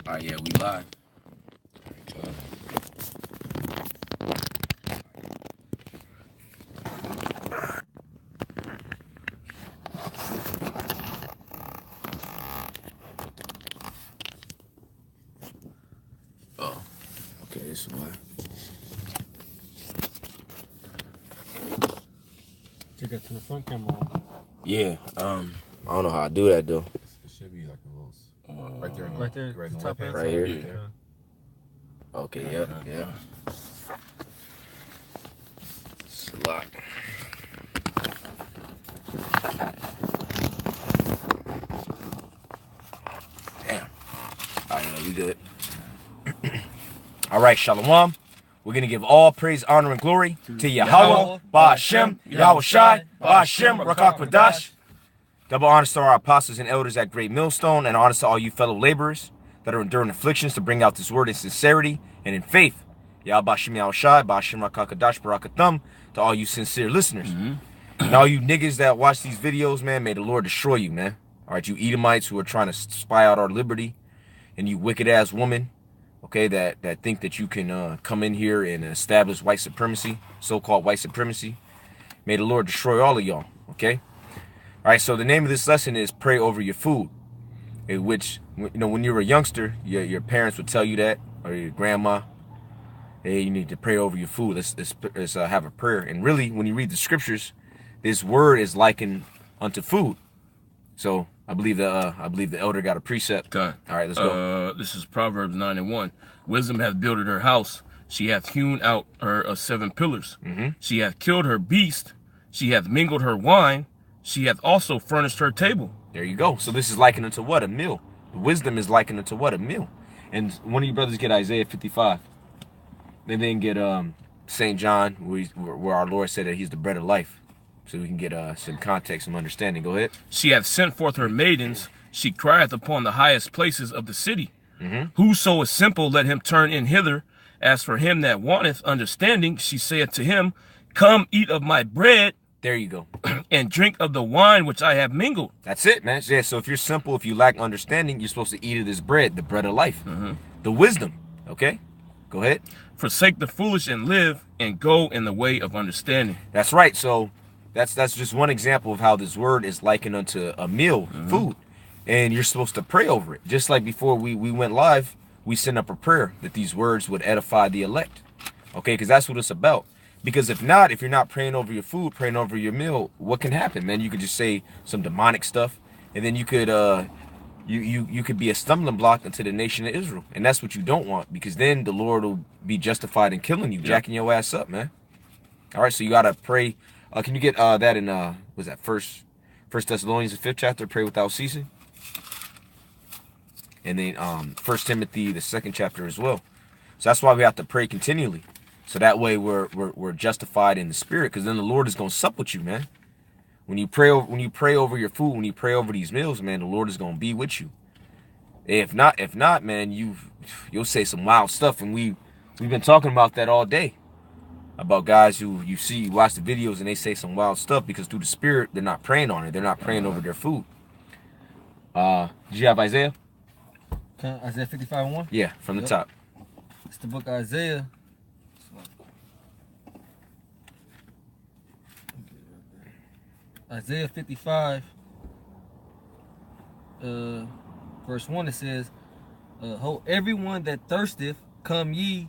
All right, yeah, we live. Oh, okay, this is why. Take that to the front camera. Yeah, I don't know how I do that though. It should be like a little right there. Right there, Right, the on top the end. Right here. Yeah. Okay, yeah. It's a lot. Damn. All right, we good. All right, Shalom. We're going to give all praise, honor, and glory to Yahweh, Ba'ashem, Yahweh Shai, Ba'ashem, Rakak Kwadash. Double honors to our apostles and elders at Great Millstone, and honors to all you fellow laborers that are enduring afflictions to bring out this word in sincerity and in faith. Yahweh Ba'ashem, Yahweh Shai, Ba'ashem, Rakak Kwadash, Barakathum, to all you sincere listeners. And all you niggas that watch these videos, man, may the Lord destroy you, man. All right, you Edomites who are trying to spy out our liberty, and you wicked-ass woman, okay, that think that you can come in here and establish white supremacy, so-called white supremacy. May the Lord destroy all of y'all, okay? All right, so the name of this lesson is Pray Over Your Food, in which, you know, when you were a youngster, your parents would tell you that, or your grandma, hey, you need to pray over your food. Let's have a prayer. And really, when you read the scriptures, this word is likened unto food. So I believe the elder got a precept. God. All right, let's go. This is Proverbs 9:1. Wisdom hath builded her house. She hath hewn out her 7 pillars. She hath killed her beast. She hath mingled her wine. She hath also furnished her table. There you go. So this is likened unto what? A meal. Wisdom is likened unto what? A meal. And one of you brothers get Isaiah 55. They then get St. John, where our Lord said that he's the bread of life. So we can get some context, some understanding. Go ahead. She hath sent forth her maidens. She crieth upon the highest places of the city. Whoso is simple, let him turn in hither. As for him that wanteth understanding, she saith to him, come eat of my bread. There you go. And drink of the wine which I have mingled. That's it, man. Yeah, so if you're simple, if you lack understanding, you're supposed to eat of this bread, the bread of life. The wisdom, okay? Go ahead. Forsake the foolish and live, and go in the way of understanding. That's right. So that's just one example of how this word is likened unto a meal, food. And you're supposed to pray over it. Just like before we went live, we sent up a prayer that these words would edify the elect. Okay, because that's what it's about. Because if not, if you're not praying over your food, praying over your meal, what can happen, man? You could just say some demonic stuff, and then you could you could be a stumbling block into the nation of Israel. And that's what you don't want, because then the Lord will be justified in killing you, jacking your ass up, man. All right, so you gotta pray. Can you get that in was that First Thessalonians the 5th chapter, pray without ceasing? And then 1 Timothy the 2nd chapter as well. So that's why we have to pray continually. So that way we're justified in the spirit, because then the Lord is gonna sup with you, man. When you pray over your food, when you pray over these meals, man, the Lord is gonna be with you. If not, man, you'll say some wild stuff, and we've been talking about that all day. About guys who you watch the videos and they say some wild stuff because through the spirit they're not praying on it. They're not praying over their food. Did you have Isaiah? Okay, Isaiah 55:1? Yeah, from the top. It's the book of Isaiah. Isaiah 55, verse 1, it says, ho, everyone that thirsteth, come ye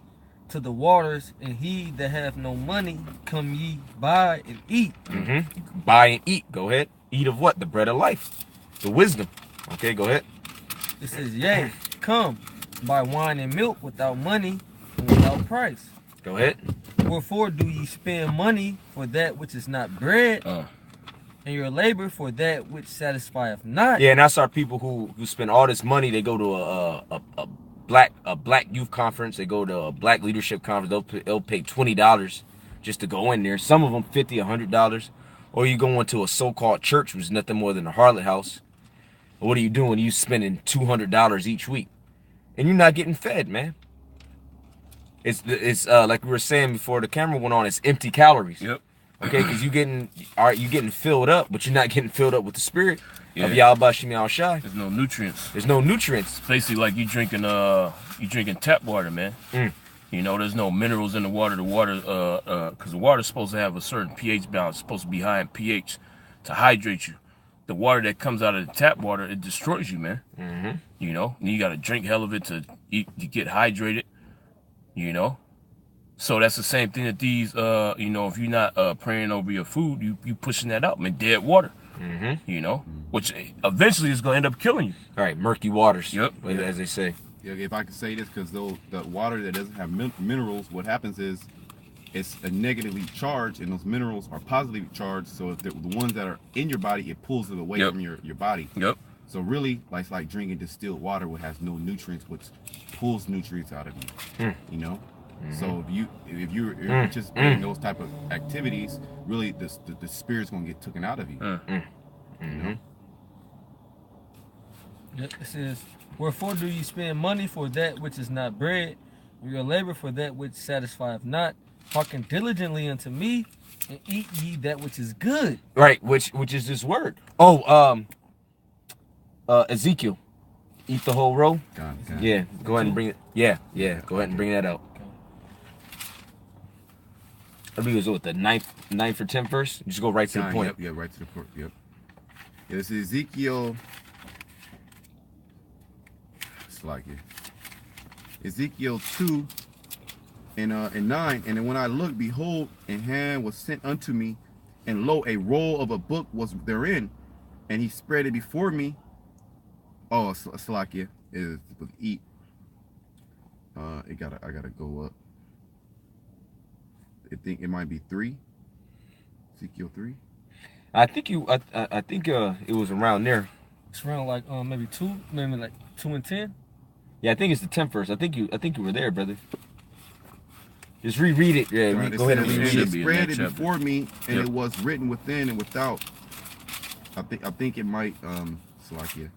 to the waters, and he that hath no money, come ye buy and eat. Buy and eat. Go ahead. Eat of what? The bread of life. The wisdom. Okay, go ahead. It says, yea, come, buy wine and milk without money and without price. Go ahead. Wherefore do ye spend money for that which is not bread, and your labor for that which satisfieth not? Yeah, and that's our people who spend all this money. They go to a black youth conference. They go to a black leadership conference. They'll pay $20 just to go in there. Some of them $50, $100. Or you go into a so-called church, which is nothing more than a harlot house. What are you doing? You spending $200 each week, and you're not getting fed, man. It's like we were saying before the camera went on. It's empty calories. Yep. Okay, because you getting filled up, but you're not getting filled up with the spirit. of Yahweh Bashem Yahushai. There's no nutrients. There's no nutrients. It's basically like you drinking tap water, man. You know, there's no minerals in the water. The water, because the water's supposed to have a certain pH balance. It's supposed to be high in pH to hydrate you. The water that comes out of the tap water, it destroys you, man. You know, and you got to drink hell of it to get hydrated. You know, so that's the same thing that these, you know, if you're not praying over your food, you pushing that out, man. Dead water. You know, which eventually is gonna end up killing you. All right, murky waters. Yep. As they say. Yeah, if I can say this, because the water that doesn't have minerals, what happens is it's a negatively charged, and those minerals are positively charged. So if the ones that are in your body, it pulls it away from your body. Yep. So really, it's like drinking distilled water, which has no nutrients, which pulls nutrients out of you. You know. So if you're participating in those type of activities, really the spirit's gonna get taken out of you. You know. It says, wherefore do ye spend money for that which is not bread, or your labor for that which satisfieth not? Hearken diligently unto me, and eat ye that which is good. Right, which is this word. Oh, Ezekiel. Eat the whole row. God. Yeah, go ahead and bring it. Yeah, go ahead and bring that out. I believe it was the 9th or 10th verse. Just go right to the point. Yep, right to the point. Yep. Yeah, this is Ezekiel. It's like it. Ezekiel 2 and 9. And then when I looked, behold, a hand was sent unto me, and lo, a roll of a book was therein, and he spread it before me. Oh, Salakia is eat. I gotta go up. I think it might be 3. Ezekiel 3. I think it was around there. It's around like maybe 2, maybe like 2 and 10. Yeah, I think it's the 10th verse. I think you were there, brother. Just reread it. Yeah, go ahead and reread He it. spread it before me, and it was written within and without. I think it might Salakia.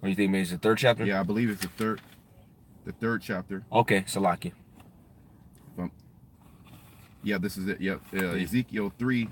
What do you think? Maybe it's the 3rd chapter? Yeah, I believe it's the third chapter. Okay, Salakia. Yeah, this is it. Yep. Ezekiel 3,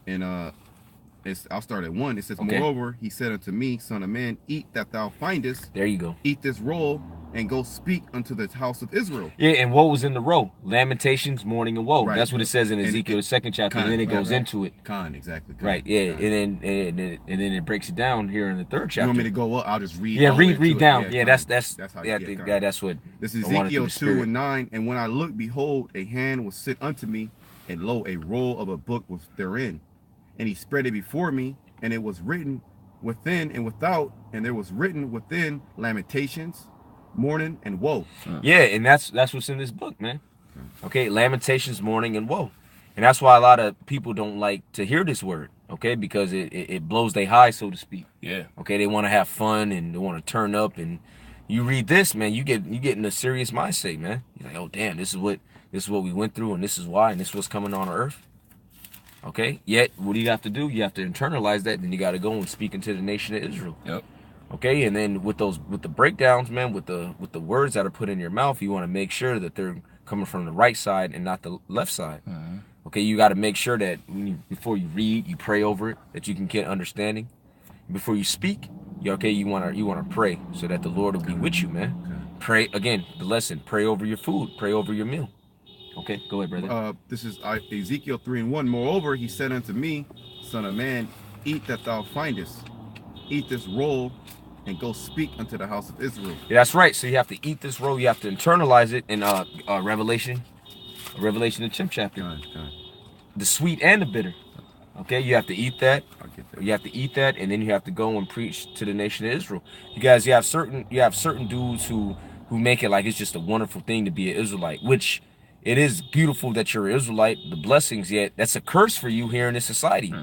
and I'll start at 1. It says, Okay. Moreover, he said unto me, Son of man, eat that thou findest, There you go. eat this roll, and go speak unto the house of Israel. Yeah, and what was in the row? Lamentations, mourning, and woe. Right. That's what it says in And Ezekiel, the 2nd chapter, and then it goes into it. Exactly. Right, yeah, and then it breaks it down here in the 3rd chapter. You want me to go up? I'll just read. Yeah, all the way read to down. it. Yeah, that's how. yeah, I think that's what. This is I wanted through Ezekiel the 2 Spirit. and 9. And when I looked, behold, a hand was sent unto me, and lo, a roll of a book was therein. And he spread it before me, and it was written within and without, and there was written within lamentations, mourning, and woe. Yeah, and that's what's in this book, man. Okay, Lamentations, mourning, and woe. And that's why a lot of people don't like to hear this word, okay, because it blows their high, so to speak. Yeah. Okay, they want to have fun and they want to turn up, and you read this, man, you get in a serious mindset, man. You're like, oh damn, this is what we went through, and this is why, and this is what's coming on earth. Okay, yet what do you have to do? You have to internalize that, and you got to go and speak into the nation of Israel. Yep. Okay, and then with the breakdowns, man, with the words that are put in your mouth, you want to make sure that they're coming from the right side and not the left side. Okay, you got to make sure that before you read, you pray over it, that you can get understanding. Before you speak, you want to pray so that the Lord will be with you, man. Pray again. The lesson: pray over your food, pray over your meal. Okay, go ahead, brother. This is Ezekiel 3 and 1. Moreover, he said unto me, Son of man, eat that thou findest, eat this roll, and go speak unto the house of Israel. Yeah, that's right. So you have to eat this roll. You have to internalize it in Revelation, the 10th chapter. The sweet and the bitter. Okay, you have to eat that. I'll get that. You have to eat that, and then you have to go and preach to the nation of Israel. You guys, you have certain dudes who make it like it's just a wonderful thing to be an Israelite, which it is beautiful that you're an Israelite, the blessings, yet that's a curse for you here in this society.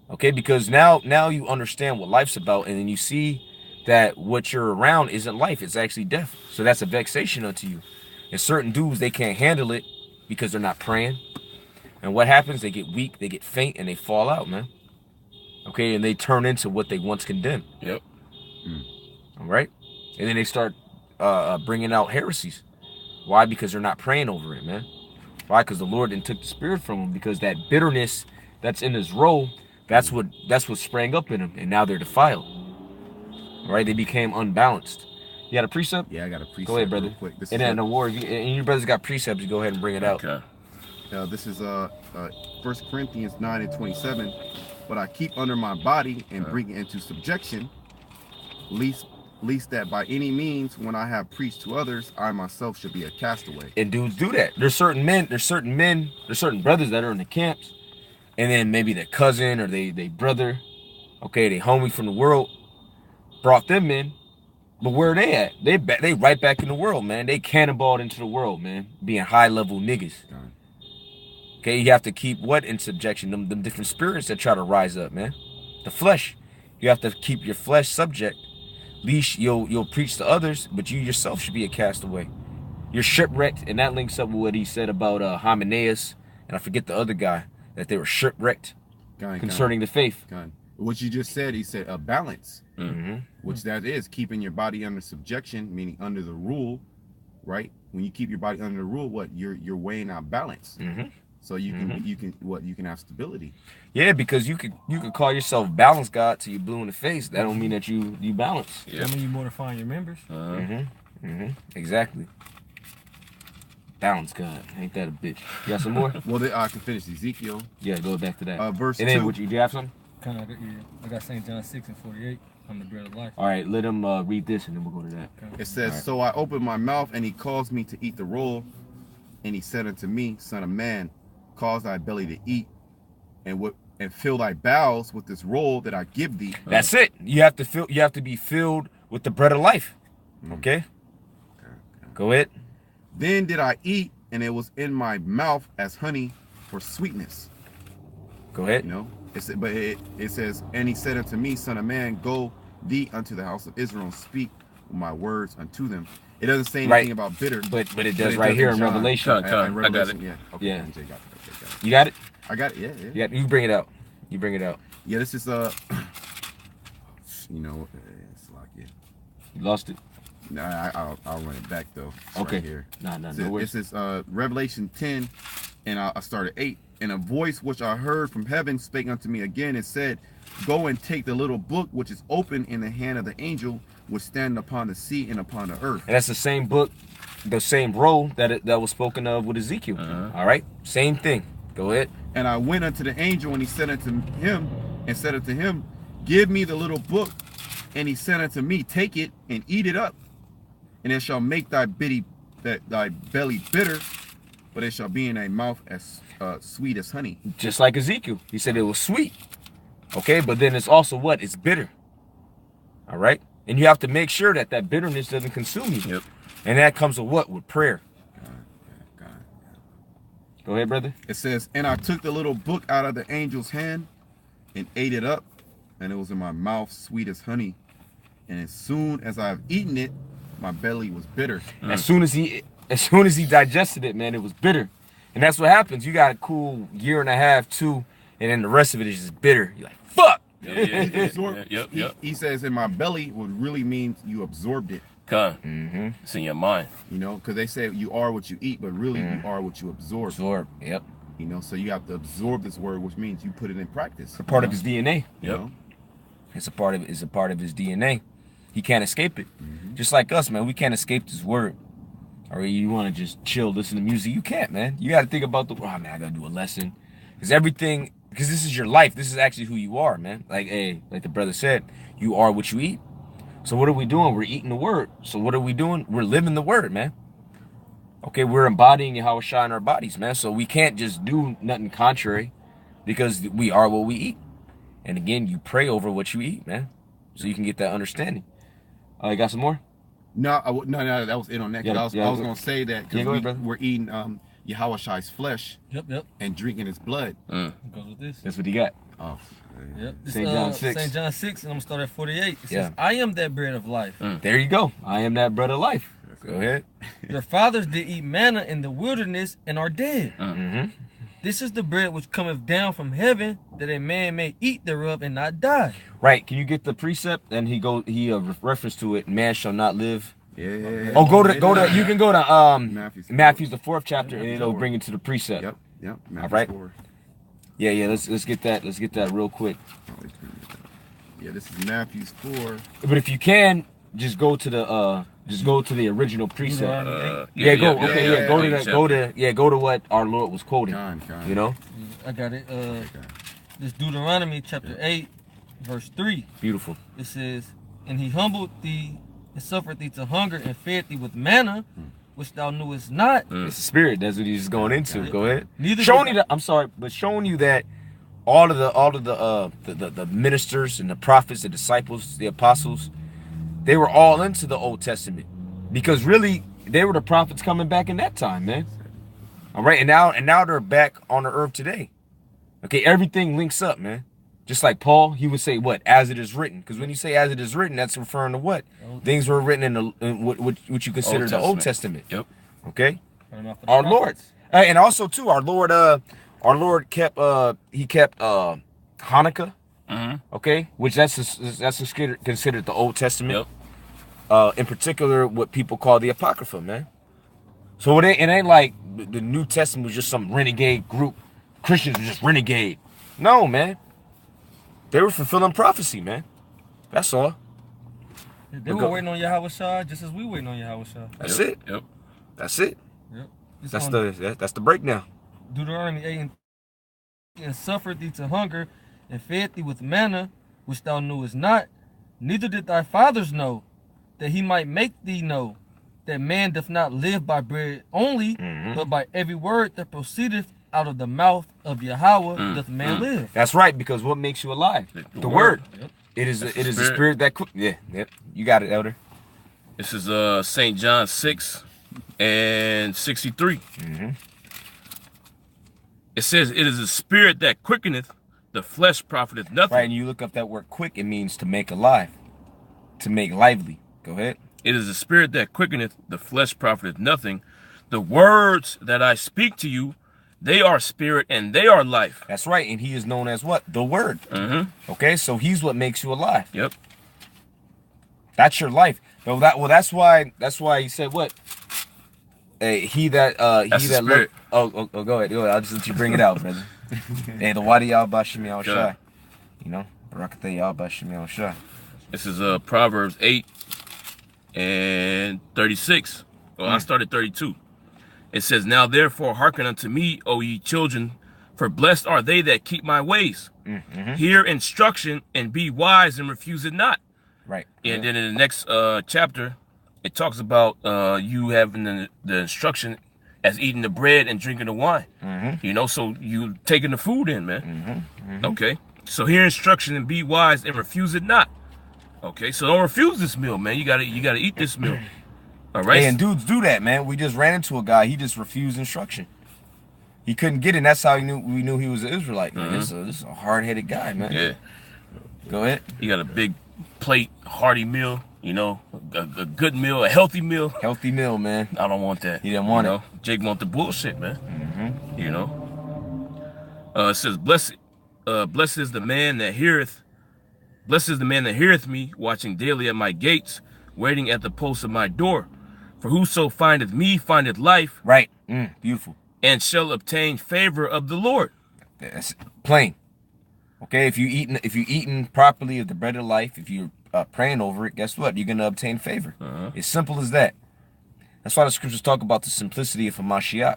Okay, because now you understand what life's about, and then you see that what you're around isn't life, it's actually death. So that's a vexation unto you. And certain dudes, they can't handle it because they're not praying. And what happens? They get weak, they get faint, and they fall out, man. Okay, and they turn into what they once condemned. Yep. All right? And then they start bringing out heresies. Why? Because they're not praying over it, man. Why? Because the Lord then took the spirit from them, because that bitterness that's in his roll, that's what sprang up in them, and now they're defiled. Right? They became unbalanced. You got a precept? Yeah, I got a precept. Go ahead, brother. Real quick. This And is then the war, and your brother's got precepts. Go ahead and bring it out. Okay. this is 1 Corinthians 9:27. But I keep under my body and bring it into subjection, least that by any means, when I have preached to others, I myself should be a castaway. And dudes do that. There's certain brothers that are in the camps, and then maybe their cousin or they brother, okay, they homie from the world, brought them in. But where are they at? They right back in the world, man. They cannonballed into the world, man. Being high level niggas. Okay, you have to keep what in subjection? Them different spirits that try to rise up, man. The flesh. You have to keep your flesh subject. Least you'll preach to others, but you yourself should be a castaway. You're shipwrecked, and that links up with what he said about Hymenaeus, and I forget the other guy, that they were shipwrecked concerning the faith. What you just said, he said a balance, Mm-hmm. which that is keeping your body under subjection, meaning under the rule, right? When you keep your body under the rule, what you're weighing out balance. Mm-hmm. So you can have stability. Yeah, because you could call yourself balanced God till you blue in the face. That don't mean that you balance. Yeah. Some of you mortifying your members. Exactly. Balance God. Ain't that a bitch? You got some more? Well, I can finish Ezekiel. Yeah, go back to that. Verse and then 2. what you have some? Kind of, yeah. I got St. John 6:48. I'm the bread of life. All right, let him read this and then we'll go to that. It says, Right. So I opened my mouth, and he caused me to eat the roll. And he said unto me, Son of man, cause thy belly to eat, and fill thy bowels with this roll that I give thee. That's it. You have to be filled with the bread of life. Okay? Go ahead. Then did I eat, and it was in my mouth as honey for sweetness. Go ahead. You know, it says, and he said unto me, Son of man, go thee unto the house of Israel and speak my words unto them. It doesn't say anything about bitter, But it does right here in John. Revelation. Cut. I got Revelation, it. Yeah. Okay. Yeah. DJ got it. Okay, got it. You got it? I got it. Yeah. You bring it out. You bring it out. Yeah. This is you know, it's like You lost it? Nah, I'll run it back though. It's Okay. Right here. No worries. This is Revelation 10, and I started 8. And a voice which I heard from heaven spake unto me again and said, Go and take the little book which is open in the hand of the angel which stand upon the sea and upon the earth. And that's the same book, the same roll that was spoken of with Ezekiel. All right? Same thing. Go ahead. And I went unto the angel, and he said unto him, Give me the little book. And he said unto me, Take it and eat it up, and it shall make thy belly bitter, but it shall be in thy mouth as sweet as honey. Just like Ezekiel. He said it was sweet. Okay? But then it's also what? It's bitter. All right? And you have to make sure that bitterness doesn't consume you. Yep. And that comes with what? With prayer. God. Go ahead, brother. It says, And I took the little book out of the angel's hand and ate it up, and it was in my mouth sweet as honey. And as soon as I've eaten it, my belly was bitter. As soon as he digested it, man, it was bitter. And that's what happens. You got a cool year and a half, 2, and then the rest of it is just bitter. You're like, fuck. Yep. He says in my belly, what really means you absorbed it. Con. It's in your mind. You know, because they say you are what you eat, but really you are what you absorb. Absorb. Yep. You know, so you have to absorb this word, which means you put it in practice. It's a part of his DNA. You know? It's a part of his DNA. He can't escape it. Just like us, man. We can't escape this word. Or you want to just chill, listen to music. You can't, man. You got to think about man, I got to do a lesson. Because this is your life. This is actually who you are, man. Like the brother said, you are what you eat. So what are we doing? We're eating the word. So what are we doing? We're living the word, man. Okay, we're embodying Yahweh Shai in our bodies, man. So we can't just do nothing contrary because we are what we eat. And again, you pray over what you eat, man. So you can get that understanding. You got some more? No, that was it on that. I was going to say that because we're eating Yahweh Shai's flesh Yep. and drinking his blood. Goes with this. That's what he got. Oh, Yep. St. John 6. St. John 6, and I'm going to start at 48. It says, I am that bread of life. There you go. I am that bread of life. Go ahead. Your fathers did eat manna in the wilderness and are dead. This is the bread which cometh down from heaven, that a man may eat thereof and not die. Right. Can you get the precept? And he reference to it. Man shall not live. Yeah. Oh, go to. You can go to Matthew's the 4th chapter, and it'll bring you to the precept. Yep. All right. Yeah. Let's get that. Let's get that real quick. Yeah, this is Matthew 4. But if you can, just go to the original precept. Go to what our Lord was quoting. You know. I got it. This Deuteronomy chapter 8, verse 3. Beautiful. It says, "And he humbled thee and suffered thee to hunger and fed thee with manna, which thou knewest not." It's the spirit. That's what he's going into. Go ahead. Neither Showing did- you that. I'm sorry, but showing you that all of the ministers and the prophets, the disciples, the apostles, they were all into the Old Testament, because really they were the prophets coming back in that time, man. All right, and now they're back on the earth today. Okay, everything links up, man. Just like Paul, he would say what? As it is written. Because when you say as it is written, that's referring to what? Things were written in what you consider the Old Testament. Yep. Okay. Turn off the Our prophets. Lord, and also too, our Lord kept Hanukkah. Okay, which that's considered the Old Testament. Yep. In particular, what people call the Apocrypha, man. So it ain't like the New Testament was just some renegade group. Christians were just renegade. No, man. They were fulfilling prophecy, man. That's all. They were waiting on Yahweh Shah just as we waiting on Yahweh Shah. That's Yep. it. Yep. That's it. Yep. It's That's on the breakdown. Deuteronomy 8, "And suffered thee to hunger and fed thee with manna, which thou knewest not, neither did thy fathers know, that he might make thee know that man doth not live by bread only, but by every word that proceedeth out of the mouth of Yahweh doth man live." That's right, because what makes you alive? The word. Yep. It is That's the the spirit that yep. You got it, Elder. This is St. John 6 and 63. It says, "It is the spirit that quickeneth, the flesh profiteth nothing." Right, and you look up that word quick, it means to make alive, to make lively. Go ahead. It is the spirit that quickeneth, the flesh profiteth nothing. The words that I speak to you, they are spirit and they are life. That's right, and he is known as what? The word. Okay, so he's what makes you alive. Yep. That's your life. That's why he said what? He that That's the spirit. go ahead. I'll just let you bring it out, brother. Hey, the Wadi Al Bashim Al Shai. You know, Barakatay Al Bashim Al Shai. This is Proverbs 8 and 36. Well, I started 32. It says, "Now therefore hearken unto me, O ye children, for blessed are they that keep my ways. Hear instruction and be wise and refuse it not." Right. And then in the next chapter, it talks about you having the instruction as eating the bread and drinking the wine. You know, so you taking the food in, man. Okay. So hear instruction and be wise and refuse it not. Okay. So don't refuse this meal, man. You gotta eat this meal. All right. Hey, and dudes do that, man. We just ran into a guy. He just refused instruction. He couldn't get it. And that's how we knew he was an Israelite. Man. This is a hard-headed guy, man. Yeah. Go ahead. You got a big plate, hearty meal. You know, a good meal, a healthy meal. Healthy meal, man. I don't want that. He didn't want you it. know? Jake want the bullshit, man. You know. It says, blessed is the man that heareth. Blessed is the man that heareth me, watching daily at my gates, waiting at the post of my door. For whoso findeth me findeth life, Right. Beautiful. and shall obtain favor of the Lord. That's plain. Okay, if you eating properly of the bread of life, if you're praying over it, guess what? You're gonna obtain favor. It's simple as that. That's why the scriptures talk about the simplicity of a Mashiach.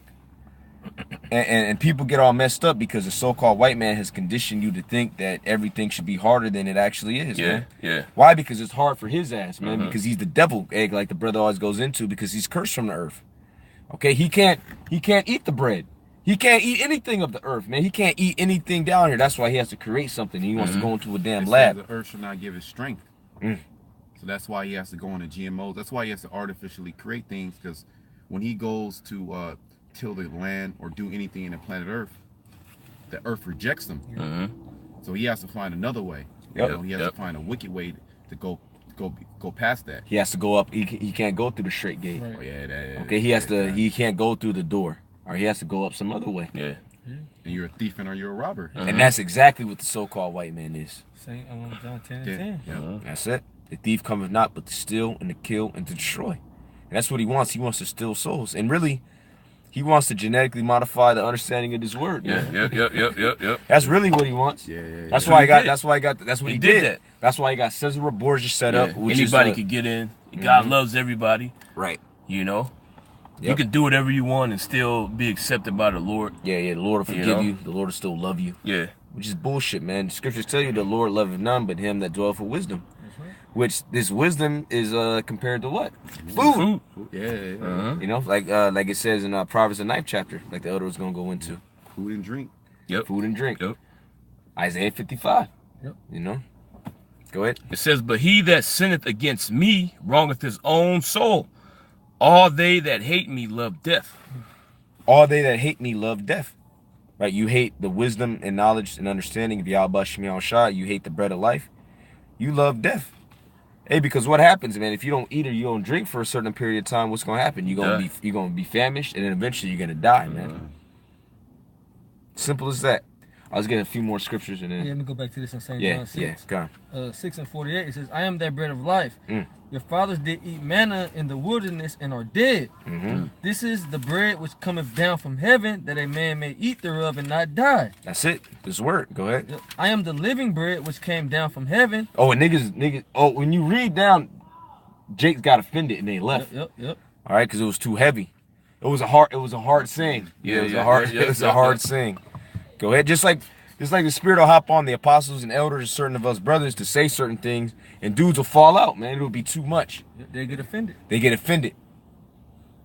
And people get all messed up because the so-called white man has conditioned you to think that everything should be harder than it actually is, man. Yeah. Why? Because it's hard for his ass, man. Because he's the devil egg, like the brother always goes into, because he's cursed from the earth. Okay, he can't eat the bread. He can't eat anything of the earth, man. He can't eat anything down here. That's why he has to create something. He wants to go into a damn It says lab. the earth should not give his strength. So that's why he has to go into GMOs. That's why he has to artificially create things, because when he goes to till the land or do anything in the planet Earth, the earth rejects him. So he has to find another way. Yep. You know, he has to find a wicked way to go past that. He has to go up. He can't go through the straight gate. Right. Oh yeah, Okay, he can't go through the door, or he has to go up some other way. Yeah. And you're a thief and or you're a robber. And that's exactly what the so-called white man is. St. John 10 and Yeah. 10. Yeah. That's it. The thief cometh not but to steal and to kill and to destroy. And that's what he wants. He wants to steal souls. And really, He wants to genetically modify the understanding of this word. Yeah, man. yep. That's really what he wants. Yeah. That's That's why what he he got. did. That's why he got. That's what he, He did did. that. That's why he got Cesare Borgia set up. Which Anybody is, could get in. God loves everybody. right. You know, you Yep. can do whatever you want and still be accepted by the Lord. Yeah. The Lord will forgive know? you. The Lord will still love you. Yeah, Which is bullshit, man. The scriptures tell you the Lord loveth none but him that dwelleth for wisdom. Which this wisdom is compared to what? Food. Yeah. You know, like it says in Proverbs the 9th chapter, like the elder was gonna go into. Food and drink. Yep. Food and drink. Yep. Isaiah 55. Yep. You know? Go ahead. It says, but he that sinneth against me wrongeth his own soul. All they that hate me love death. All they that hate me love death. Right? You hate the wisdom and knowledge and understanding of Yahweh Shem Yahushua. You hate the bread of life. You love death. Hey, because what happens, man, if you don't eat or you don't drink for a certain period of time, what's gonna happen? You're gonna be famished, and then eventually you're gonna die, man. Simple as that. I was getting a few more scriptures and Yeah, then let me go back to this in St. yeah, John 6. go on. 6 and 48, it says, I am that bread of life. Mm. Your fathers did eat manna in the wilderness and are dead. Mm-hmm. This is the bread which cometh down from heaven, that a man may eat thereof and not die. That's it. This word. Go ahead. I am the living bread which came down from heaven. Oh, and niggas. Oh, when you read down, Jake got offended and they left. Yep. All right, because it was too heavy. It was a hard saying. Yeah, it was yeah, a hard. yeah, It was yeah, a hard yeah. saying. Go ahead. Just like the spirit will hop on the apostles and elders and certain of us brothers to say certain things, and dudes will fall out. Man, it'll be too much. They get offended. They get offended.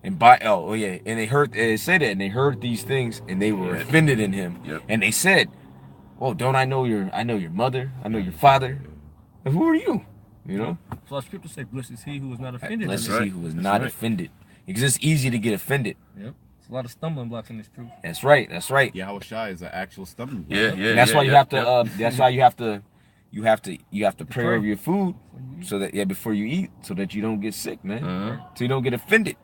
And and they heard they said that, and they heard these things, and they were offended in him. Yep. And they said, "Oh, don't I know your mother? I know your father. And who are you? You know." So our scripture says, blessed is he who is not offended. Blessed in is it. he who is That's not right. offended. Because it's easy to get offended. Yep. It's a lot of stumbling blocks in this truth. That's right. That's right. Yahweh Shai is an actual stumbling block. Yeah. And that's why you yeah, have to. yeah. That's why you have to. You have to pray pray. over your food, so that before you eat, so that you don't get sick, man. Uh-huh. So you don't get offended.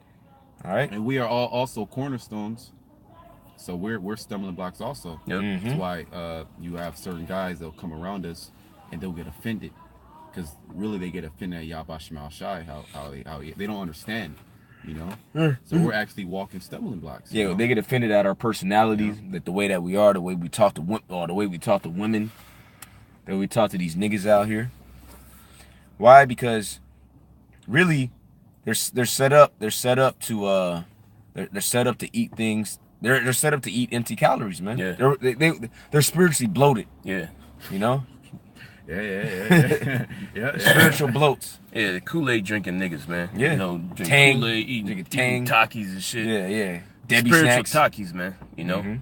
All right. And we are all also cornerstones. So we're stumbling blocks also. Yep. Mhm. That's why you have certain guys that'll come around us and they'll get offended. Because really they get offended at Yahweh Shema Shai, how they don't understand, you know? So we're actually walking stumbling blocks. you Yeah, know? they get offended at our personalities, that the way that we are, the way we talk to or the way we talk to women, the way we talk to these niggas out here. Why? Because really, they're set up to they're set up to eat things. They're set up to eat empty calories, man. Yeah. They're spiritually bloated. Yeah. You know, Yeah. spiritual bloats. Yeah, the Kool-Aid drinking niggas, man. Yeah. You know, drinking Tang, Kool-Aid, drinking eating Tang. Takis and shit. Yeah. Debbie Spiritual snacks. Takis, man. You know, Mhm.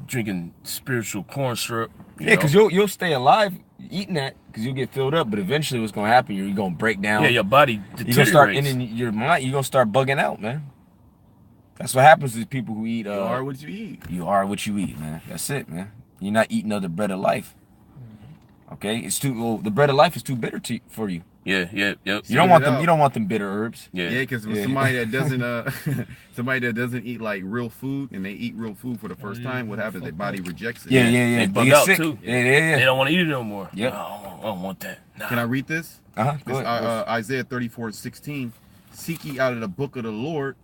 drinking spiritual corn syrup. Yeah, because you'll stay alive eating that because you'll get filled up, but eventually what's gonna happen? You're gonna break down. your body You're gonna start deteriorates. in your mind. You're gonna start bugging out, man. That's what happens to people who eat. You are what you eat. You are what you eat, man. That's it, man. You're not eating of the bread of life. Okay, it's the bread of life is too bitter for you. Yeah, yep. You Spit don't it want them. out. You don't want them bitter herbs. Yeah, because Yeah. somebody that doesn't somebody that doesn't eat like real food and they eat real food for the first time, what happens? Their body rejects it. Yeah. They bug get out, sick. too. Yeah. They don't want to eat it no more. Yep. No, I don't want that. Nah. Can I read this? Go This, ahead. Isaiah 34:16. Seek ye out of the book of the Lord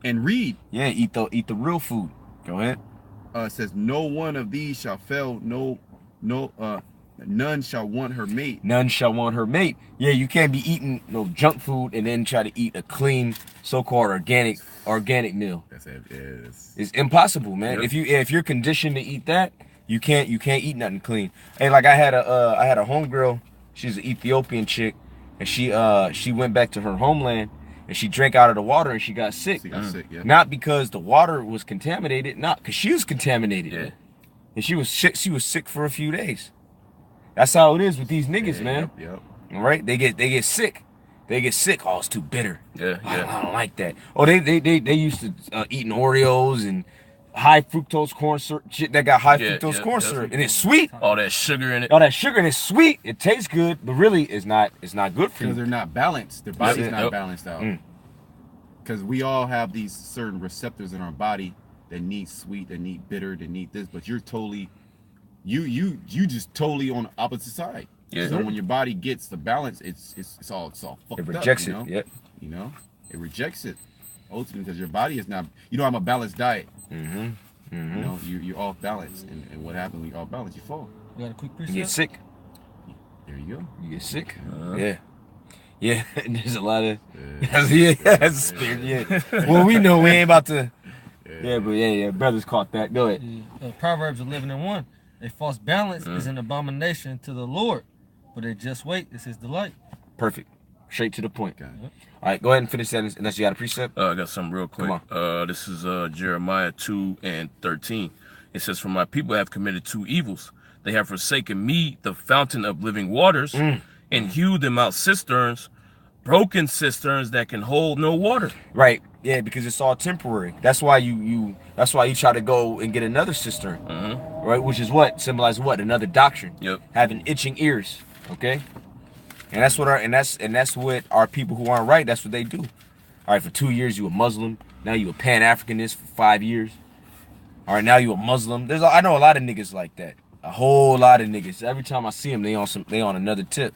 and read. Yeah, eat the real food. Go ahead. It says, no one of these shall fail, none shall want her mate. None shall want her mate. Yeah, you can't be eating no junk food and then try to eat a clean, so-called organic meal. That's it. Yes. It's impossible, man. Yep. If you're conditioned to eat that, you can't eat nothing clean. Hey, like I had a homegirl. She's an Ethiopian chick, and she went back to her homeland and she drank out of the water and she got sick. She got sick, yeah. Not because the water was contaminated, not because she was contaminated. Yeah. And she was sick for a few days. That's how it is with these niggas, man. Yep. All right, they get sick. They get sick. Oh, it's too bitter. Yeah. I don't like that. Oh, they used to eating Oreos and high fructose corn syrup, shit that got high fructose corn syrup, and it's sweet. All that sugar in it. All that sugar and it's sweet. It tastes good, but really, it's not good for Because you. they're not balanced. Their body's Yep. not balanced out. Because we all have these certain receptors in our body that need sweet, that need bitter, that need this, but you're totally, you just totally on the opposite side. Yeah. So when your body gets the balance, it's all fucked It rejects up. it. Yep. You know, it rejects it. ultimately, because your body is not. You don't have a balanced diet. Mm-hmm. Mm-hmm. You know, you're off balance, and what happens when you're off balance? You fall. We got a quick You precept. get sick. There you go. You get sick. Uh-huh. Yeah. Yeah. There's a lot of. Yeah. That's a spirit. Yeah. Well, we know we ain't about to. Yeah, but yeah. Brothers caught that. Go ahead. Yeah. Proverbs 11:1. A false balance is an abomination to the Lord, but a just weight is his delight. Perfect. Straight to the point. Got it. All right, go ahead and finish that unless you got a precept. I got something real quick. Come This is Jeremiah 2:13. It says, "For my people have committed two evils. They have forsaken me, the fountain of living waters, and hewed them out cisterns, broken cisterns that can hold no water." Right. Yeah, because it's all temporary. That's why you try to go and get another cistern. Right, which is what symbolizes what? Another doctrine. Yep. Having itching ears. Okay? And that's what what our people who aren't right, that's what they do. All right, for 2 years you a Muslim, now you a Pan-Africanist for 5 years. All right, now you a Muslim. I know a lot of niggas like that. A whole lot of niggas. Every time I see them, they on another tip.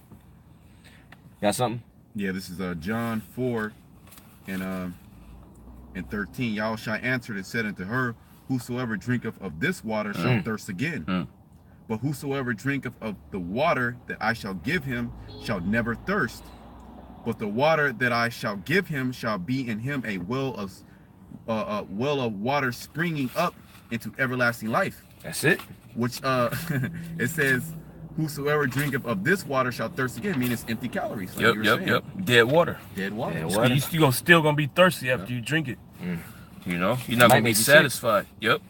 Got something? Yeah, this is John 4 and 13. Yahushua answered and said unto her, "Whosoever drinketh of this water shall thirst again. But whosoever drinketh of the water that I shall give him shall never thirst. But the water that I shall give him shall be in him a well of water springing up into everlasting life." That's it. Which it says, "Whosoever drinketh of this water shall thirst again," meaning it's empty calories. Like you were saying. Yep. Dead water. Dead water. Dead So water. you're still gonna be thirsty after you drink it. You know, you're not Might gonna be make you sick. satisfied. Yep.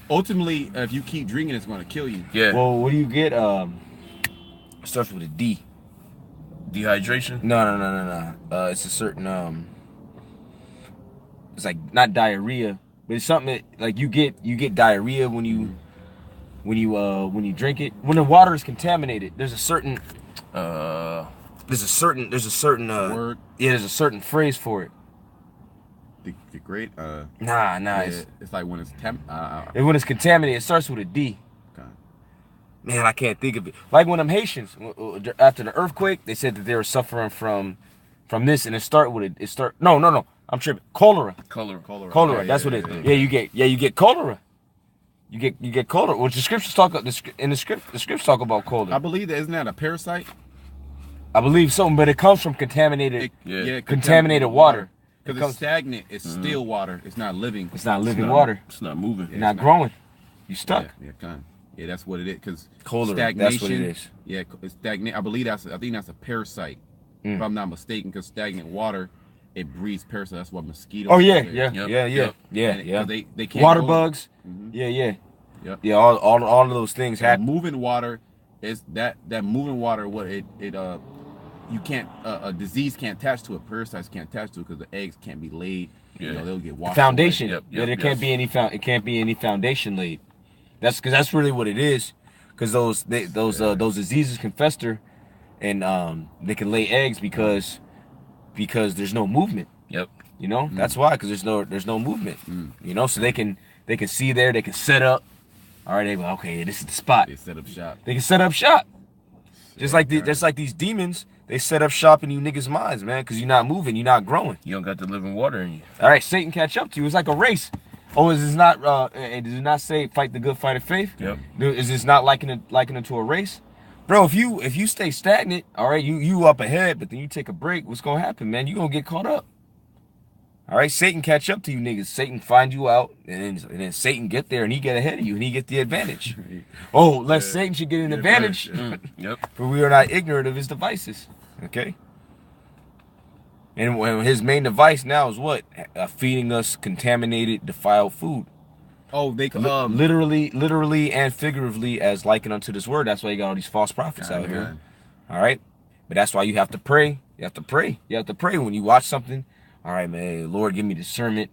Ultimately, if you keep drinking, it's going to kill you. Yeah. Well, what do you get? Starts with a D. Dehydration. No. It's a certain it's like not diarrhea, but it's something that, like you get diarrhea when you drink it. When the water is contaminated, there's a certain Uh, there's a certain Word. yeah, there's a certain phrase for it. The great. Nah, Yeah, it's it's like when it's when it's contaminated, it starts with a D. okay. Man, I can't think of it. Like when them Haitians, after the earthquake, they said that they were suffering from this, and No, I'm tripping. Cholera. Cholera. Yeah, That's yeah, what it yeah, is. yeah. You get cholera. You get cholera. Which the scriptures talk the scriptures talk about I cholera. believe that isn't that a parasite? I believe so, but it comes from contaminated contaminated water. Because It it's stagnant. It's still water. It's not living. It's not living not- water. It's not moving. You're not growing. You stuck. Yeah, that's what it is. Because Cholera, stagnation. that's what it is. Yeah, it's stagnant. I think that's a parasite. If I'm not mistaken, because stagnant water, it breeds parasites. That's what mosquitoes. Oh yeah, do. yeah. And 'cause They can't Water go- bugs. Mhm. Yeah. Yep. Yeah, all of those things happen. Moving water is that moving water. What you can't a disease can't attach to it. Parasites can't attach to it because the eggs can't be laid. You know, they'll get washed Foundation. away. Yep, There can't be any foundation laid. That's really what it is. Because those diseases can fester, and they can lay eggs because there's no movement. Yep. You know, that's why, because there's no movement. You know, so they can see there, they can set up. All right, they go, okay, this is the spot. They set up shop. They can set up shop. Just like these demons, they set up shop in you niggas' minds, man, because you're not moving, you're not growing. You don't got the living water in you. All right, Satan catch up to you. It's like a race. Oh, is this not? Does it not say fight the good fight of faith? Yep. Is this not likened to a race, bro? If you stay stagnant, all right, you up ahead, but then you take a break, what's gonna happen, man? You gonna get caught up. All right, Satan catch up to you niggas. Satan find you out, and then Satan get there, and he get ahead of you, and he get the advantage. Oh, Satan should get an advantage, Yep. for we are not ignorant of his devices. Okay. And when his main device now is what? Feeding us contaminated, defiled food. Oh, they Literally and figuratively as likened unto this word. That's why you got all these false prophets out here. All right? But that's why you have to pray. You have to pray. You have to pray when you watch something. All right, man, Lord, give me discernment.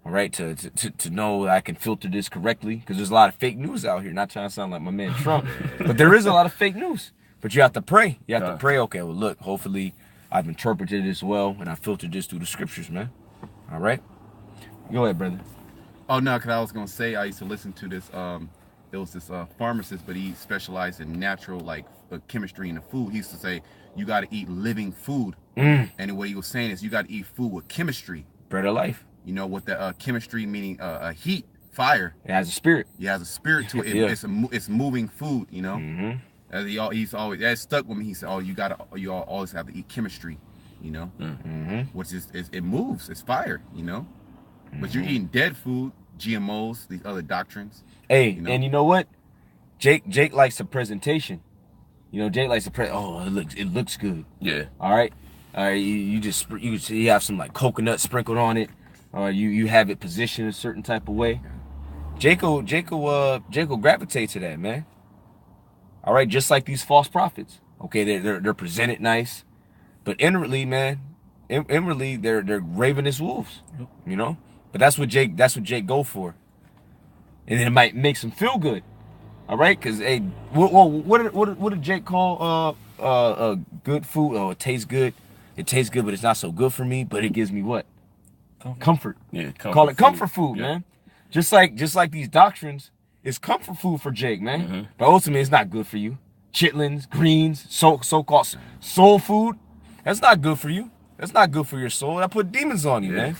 All right, to know that I can filter this correctly. Because there's a lot of fake news out here. Not trying to sound like my man Trump. But there is a lot of fake news. But you have to pray. You have to pray. Okay, well, look, hopefully I've interpreted this well, and I filtered this through the scriptures, man. All right? Go ahead, brother. Oh no, because I was gonna say I used to listen to this. There was this pharmacist, but he specialized in natural chemistry in the food. He used to say you got to eat living food, and what he was saying is you got to eat food with chemistry. Bread of life. You know, with the chemistry, meaning heat, fire. It has a spirit. It has a spirit to it. Yeah. It's moving food. You know. Mm-hmm. He's always that stuck with me. He said, "Oh, you always have to eat chemistry." You know, Mm-hmm. which is it moves. It's fire. You know, but you're eating dead food, GMOs, these other doctrines. Hey, You know? and you know what? Jake likes the presentation. You know, Jake likes to oh, it looks good. Yeah. All right. You have some like coconut sprinkled on it, or you have it positioned a certain type of way. Jake will gravitate to that, man. All right, just like these false prophets. Okay, they're presented nice, but inwardly, man, inwardly they're ravenous wolves. You know, but that's what Jake go for, and then it might make him feel good. All right, because hey, what did Jake call good food? Oh, it tastes good. It tastes good, but it's not so good for me. But it gives me what? Comfort. Yeah. Call it comfort food, Yeah. man. Just like these doctrines, it's comfort food for Jake, man. But ultimately, it's not good for you. Chitlins, greens, so-called soul food, that's not good for you. That's not good for your soul. That put demons on you, man.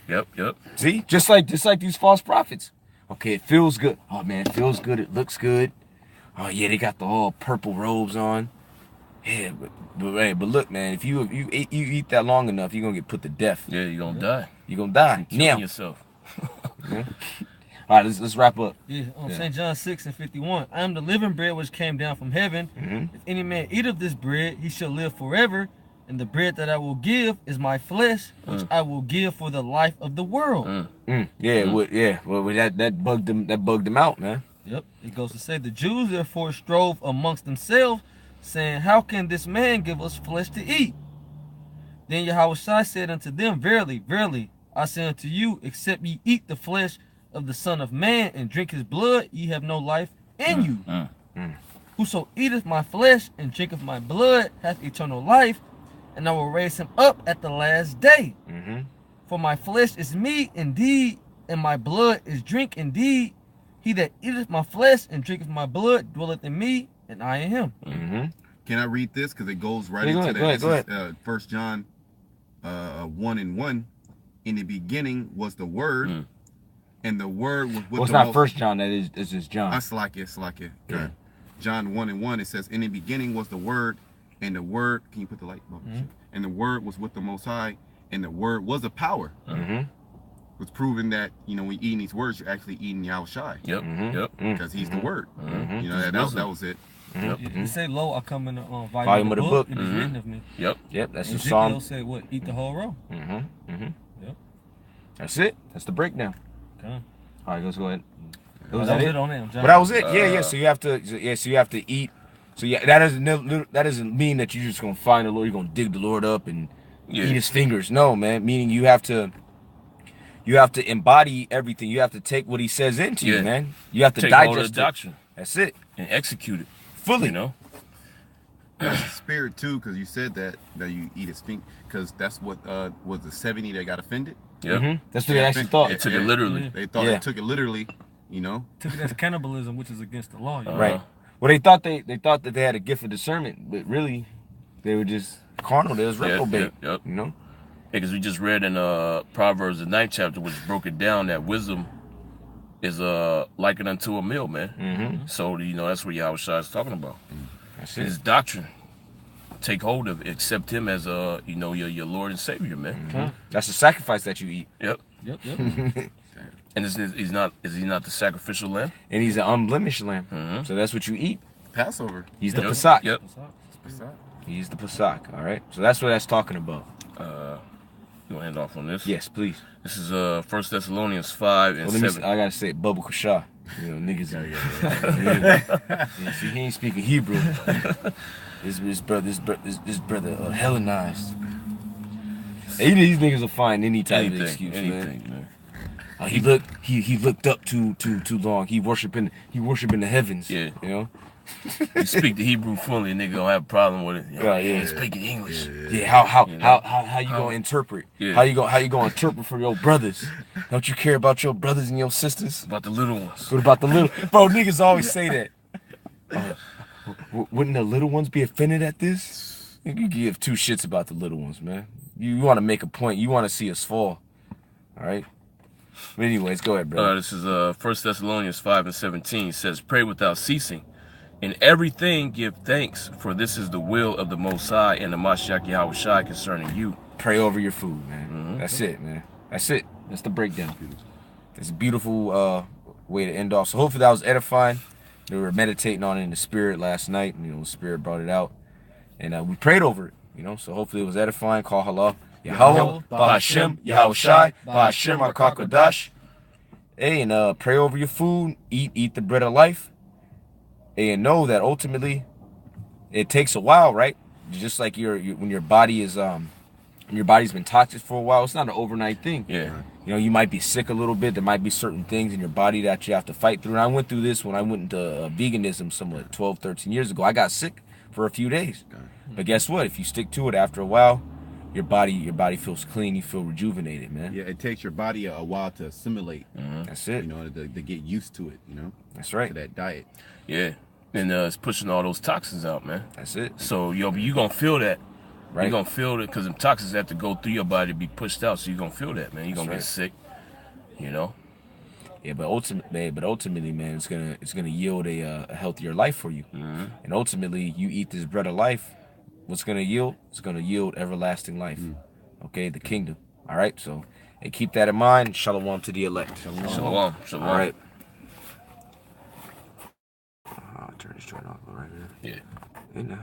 Yep. See, just like these false prophets. Okay, it feels good. Oh man, it feels good. It looks good. Oh yeah, they got the all purple robes on. Yeah, but look, man, if you eat that long enough, you're gonna get put to death. Yeah, you're gonna die. You're gonna die. Killing Now, yourself. all right, let's wrap up. Yeah, St. John 6:51. I am the living bread which came down from heaven. If any man eat of this bread, he shall live forever. And the bread that I will give is my flesh, which I will give for the life of the world. Well, that bugged them out, man. Yep. It goes to say, the Jews therefore strove amongst themselves, saying, how can this man give us flesh to eat? Then Yahushua said unto them, verily, verily, I say unto you, except ye eat the flesh of the Son of Man and drink his blood, ye have no life in you. Whoso eateth my flesh and drinketh my blood hath eternal life, and I will raise him up at the last day. For my flesh is meat indeed, and my blood is drink indeed. He that eateth my flesh and drinketh my blood dwelleth in me, and I in him. Can I read this? Because it goes right Yeah, into that. go ahead. 1 John 1:1. In the beginning was the Word, and the Word was with Well, it's the not Most. First John. It's just John. It's like it. Yeah. Okay. John 1:1. It says, in the beginning was the Word, and the Word. Can you put the light bulb? And the Word was with the Most High, and the Word was a power. It's proven that when eating these words, you're actually eating Yahushua. Yep. Because he's the Word. You know that was it. He said, lo, I come in the Volume of the book. It is written of me. Yep. That's the Ezekiel Psalm. said, what? Eat the whole row. Yep. That's it. That's the breakdown. Okay. All right, let's go ahead. That was it on them. But that was it. Yeah. So you have to eat. So yeah, that doesn't mean that you're just gonna find the Lord. You're gonna dig the Lord up and eat his fingers. No, man. Meaning you have to embody everything. You have to take what he says into you, man. You have to Take hold of digest the doctrine That's it. and execute it. Fully. You know. That's the spirit too, because you said that you eat his finger, because that's what was the 70 that got offended. Yep. That's what they actually thought. They took it literally. They thought they took it literally. Took it as cannibalism, which is against the law. Right. Well, they thought that they had a gift of discernment, but really, they were just carnal. They was reprobate. Yep. You know. Because we just read in Proverbs the 9th chapter, which broke it down that wisdom is likened unto a meal, man. So that's what Yahushua is talking about. That's His doctrine. Take hold of it. Accept him as your Lord and Savior, man. That's the sacrifice that you eat, Yep. And is he not the sacrificial lamb? and he's an unblemished lamb. So that's what you eat. Passover. He's the Yep. Pesach. Yep. He's the Pesach. All right. So that's what that's talking about. You want to end off on this? Yes, please. This is 1 Thessalonians 5 and Well, let me 7. I gotta say, Bubba Kusha. Niggas. Yeah, see, he ain't speaking Hebrew. This brother Hellenized. Hey, these niggas will find any type of excuse, man. He looked up too long. He worshiping the heavens. Yeah. You know. You speak the Hebrew fully, nigga gonna have a problem with it. Yeah. Speaking English. Yeah, how you gonna interpret? Yeah. How you gonna interpret for your brothers? Don't you care about your brothers and your sisters? About the little ones. What about the little? Bro, niggas always say that. Wouldn't the little ones be offended at this? You give two shits about the little ones, man. You want to make a point. You want to see us fall. All right. But anyways, go ahead, bro. This is 1 Thessalonians 5:17 says, "Pray without ceasing. In everything give thanks, for this is the will of the Most High and the Mashiach Yahweh Shai concerning you." Pray over your food, man. That's it, man. That's it. That's the breakdown. It's a beautiful way to end off. So hopefully that was edifying. We were meditating on it in the spirit last night. You know, the spirit brought it out, and we prayed over it. You know, so hopefully it was edifying. Call halal. Yahweh, Ba'ashem, Yahweh Shai, Ba'ashem, Akakodash. Hey, and pray over your food. Eat the bread of life. Hey, and know that ultimately it takes a while, right? Just like when your body is when your body's been toxic for a while, it's not an overnight thing. Yeah. You know, you might be sick a little bit. There might be certain things in your body that you have to fight through. And I went through this when I went into veganism somewhat 12, 13 years ago. I got sick for a few days. But guess what? If you stick to it after a while, your body feels clean. You feel rejuvenated, man. Yeah, it takes your body a while to assimilate. That's it. You know, to get used to it. You know. That's right. To that diet. Yeah. And it's pushing all those toxins out, man. That's it. So you gonna feel that. Right. You're gonna feel it because them toxins have to go through your body to be pushed out. So you're gonna feel that, man. You're gonna That's get sick. You know. Yeah, but ultimately, man, it's gonna yield a healthier life for you. And ultimately, you eat this bread of life. What's gonna yield? It's gonna yield everlasting life. Okay, the kingdom. All right. So, and keep that in mind. Shalom to the elect. Shalom. Shalom. All right. I'll turn this joint off right here. Yeah. You know.